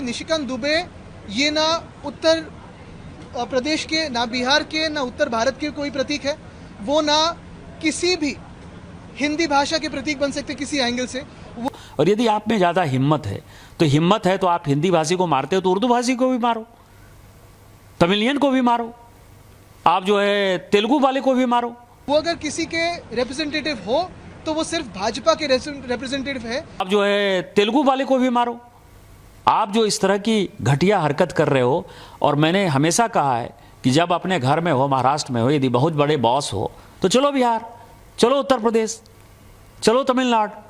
निशिकांत दुबे ये ना उत्तर प्रदेश के, ना बिहार के, ना उत्तर भारत के कोई प्रतीक है। वो ना किसी भी हिंदी भाषा के प्रतीक बन सकते किसी एंगल से। और यदि आप में ज़्यादा हिम्मत है तो आप हिंदी भाषी को मारते हो तो उर्दू भाषी को भी मारो, तमिलियन को भी मारो, आप जो है तेलुगु वाले को भी मारो। वो अगर किसी के रिप्रेजेंटेटिव हो तो वो सिर्फ भाजपा के रिप्रेजेंटेटिव है। आप जो है तेलुगु वाले को भी मारो। आप जो इस तरह की घटिया हरकत कर रहे हो, और मैंने हमेशा कहा है कि जब अपने घर में हो, महाराष्ट्र में हो, यदि बहुत बड़े बॉस हो तो चलो बिहार, चलो उत्तर प्रदेश, चलो तमिलनाडु,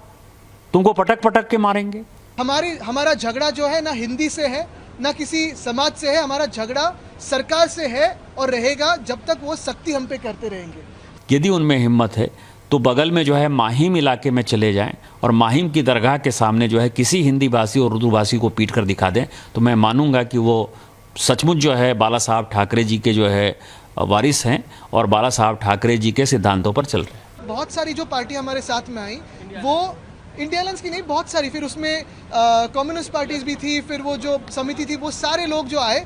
तुमको पटक पटक के मारेंगे। हमारा झगड़ा जो है ना हिंदी से है, ना किसी समाज से है। हमारा झगड़ा सरकार से है और रहेगा जब तक वो सख्ती हम पे करते रहेंगे। यदि उनमें हिम्मत है तो बगल में जो है माहिम इलाके में चले जाएं और माहिम की दरगाह के सामने जो है किसी हिंदी भाषी और उर्दू भाषी को पीट कर दिखा दें, तो मैं मानूंगा कि वो सचमुच जो है बाला साहब ठाकरे जी के जो है वारिस हैं और बाला साहब ठाकरे जी के सिद्धांतों पर चल रहे हैं। बहुत सारी जो पार्टी हमारे साथ में आई, वो इंडिया अलायंस की नहीं, बहुत सारी, फिर उसमें कम्युनिस्ट पार्टीज भी थी, फिर वो जो समिति थी, वो सारे लोग जो आए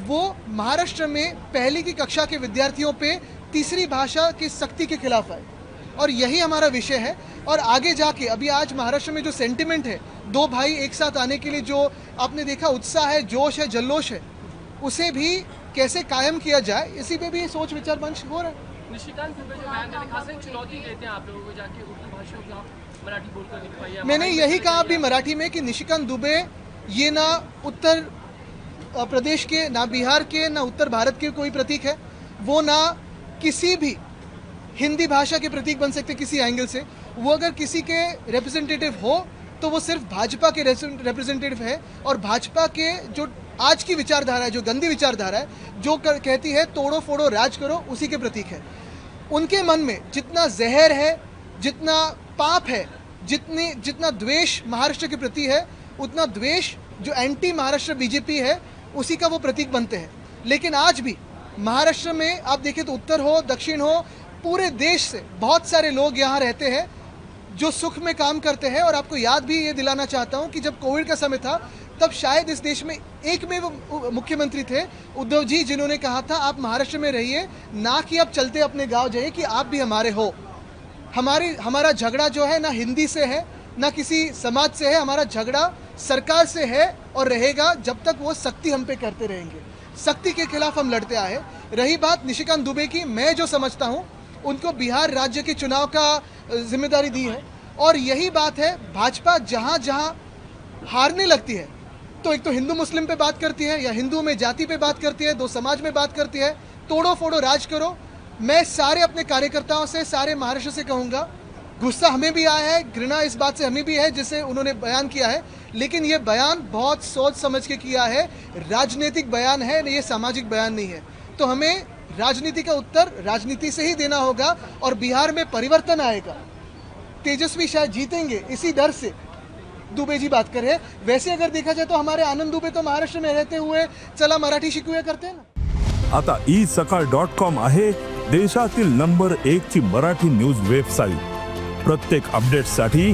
वो महाराष्ट्र में पहली की कक्षा के विद्यार्थियों पे तीसरी भाषा की सख्ती के खिलाफ आए। और यही हमारा विषय है। और आगे जाके अभी आज महाराष्ट्र में जो सेंटिमेंट है, दो भाई एक साथ आने के लिए जो आपने देखा उत्साह है, जोश है, जल्लोश है, उसे भी कैसे कायम किया जाए, इसी पे भी सोच विचार मंच हो रहा है। निशिकांत दुबे जो बयान देते खास चुनौती देते हैं आप लोगों को, जाके उर्दू भाषा को मराठी बोलकर दिखाइए। मैंने यही कहा अभी मराठी में कि निशिकांत दुबे ये ना उत्तर प्रदेश के, ना बिहार के, ना उत्तर भारत के कोई प्रतीक है। वो ना किसी भी हिंदी भाषा के प्रतीक बन सकते किसी एंगल से। वो अगर किसी के रिप्रेजेंटेटिव हो तो वो सिर्फ भाजपा के रिप्रेजेंटेटिव है। और भाजपा के जो आज की विचारधारा है, जो गंदी विचारधारा है, जो कहती है तोड़ो फोड़ो राज करो, उसी के प्रतीक है। उनके मन में जितना जहर है, जितना पाप है, जितना द्वेष महाराष्ट्र के प्रति है, उतना द्वेष जो एंटी महाराष्ट्र बीजेपी है उसी का वो प्रतीक बनते हैं। लेकिन आज भी महाराष्ट्र में आप देखें तो उत्तर हो, दक्षिण हो, पूरे देश से बहुत सारे लोग यहाँ रहते हैं जो सुख में काम करते हैं। और आपको याद भी ये दिलाना चाहता हूँ कि जब कोविड का समय था तब शायद इस देश में एक में वो मुख्यमंत्री थे, उद्धव जी, जिन्होंने कहा था आप महाराष्ट्र में रहिए, ना कि आप चलते अपने गांव जाइए, कि आप भी हमारे हो। हमारा झगड़ा जो है ना हिंदी से है, ना किसी समाज से है। हमारा झगड़ा सरकार से है और रहेगा जब तक वो सख्ती हम पे करते रहेंगे। सख्ती के खिलाफ हम लड़ते आए। रही बात निशिकांत दुबे की, मैं जो समझता हूँ उनको बिहार राज्य के चुनाव का जिम्मेदारी दी है। और यही बात है, भाजपा जहाँ जहाँ हारने लगती है तो एक तो हिंदू मुस्लिम पे बात करती है, या हिंदू में जाति पे बात करती है, दो समाज में बात करती है, तोड़ो फोड़ो राज करो। मैं सारे अपने कार्यकर्ताओं से, सारे महाराष्ट्र से कहूँगा, गुस्सा हमें भी आया है, घृणा इस बात से हमें भी है जिसे उन्होंने बयान किया है, लेकिन ये बयान बहुत सोच समझ के किया है। राजनीतिक बयान है, ये सामाजिक बयान नहीं है। तो हमें राजनीति का उत्तर राजनीति से ही देना होगा और बिहार में परिवर्तन आएगा। तेजस्वी शायद जीतेंगे, इसी डर से दुबे जी बात कर रहे हैं। वैसे अगर देखा जाए तो हमारे आनंद दुबे तो महाराष्ट्र में रहते हुए चला मराठी शिकूया करते हैं ना। आता isakal.com आहे देशातील नंबर 1 ची मराठी न्यूज वेबसाईट। प्रत्येक अपडेटसाठी